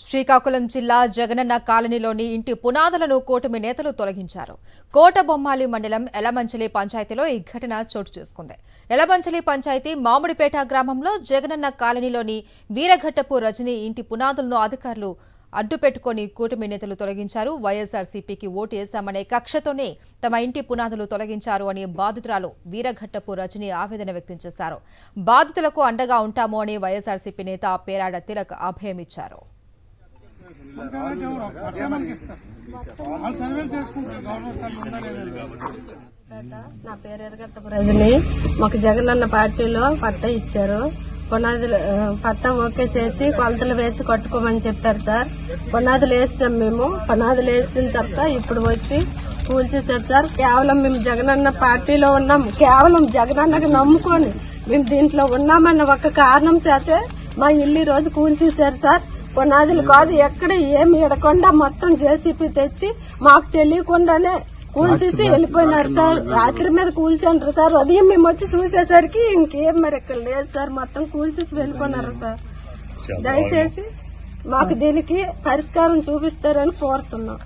శ్రీకాకుళం జిల్లా జగనన్న కాలనీలోని ఇంటి పునాదులను కూటమి నేతలు తొలగించారు. కోటబొమ్మాలి మండలం ఎలమంచిలి పంచాయతీలో ఈ ఘటన చోటు చేసుకుంది. ఎలమంచిలి పంచాయతీ మామిడిపేట గ్రామంలో జగనన్న కాలనీలోని వీరఘట్టపు రజని ఇంటి పునాదులను అధికారులు అడ్డుపెట్టుకుని కూటమి నేతలు తొలగించారు. వైఎస్ఆర్సీపీకి ఓటు వేశామనే కక్షతోనే తమ ఇంటి పునాదులు తొలగించారు అని బాధితురాలు వీరఘట్టపు రజని ఆవేదన వ్యక్తం చేశారు. బాధితులకు అండగా ఉంటాము అని వైఎస్ఆర్సీపీ నేత పేరాడ తిలక్ అభయమిచ్చారు. నా పేరు ఎరగట్టపు రజని. మాకు జగనన్న పార్టీలో పట్ట ఇచ్చారు. పునాదులు పట్ట ఓకే చేసి కొలతలు వేసి కట్టుకోమని చెప్పారు సార్. పునాదులు వేస్తాం. మేము పునాదులు వేసిన తర్వాత ఇప్పుడు వచ్చి కూల్చేశారు సార్. కేవలం మేము జగనన్న పార్టీలో ఉన్నాం, కేవలం జగనన్నకు నమ్ముకొని మేము దీంట్లో ఉన్నామన్న ఒక కారణం చేతే మా ఇల్లు రోజు కూల్చేశారు సార్. పునాదులు కాదు, ఎక్కడ ఏమి ఎడకుండా మొత్తం జేసీపీ తెచ్చి మాకు తెలియకుండానే కూల్చేసి వెళ్ళిపోయినారు సార్. రాత్రి మీద కూల్చంటారు సార్. ఉదయం మేము వచ్చి చూసేసరికి ఇంకేం మరి ఇక్కడ లేదు సార్. మొత్తం కూల్చేసి వెళ్ళిపోయినారు సార్. దయచేసి మాకు దీనికి పరిష్కారం చూపిస్తారని కోరుతున్నాం.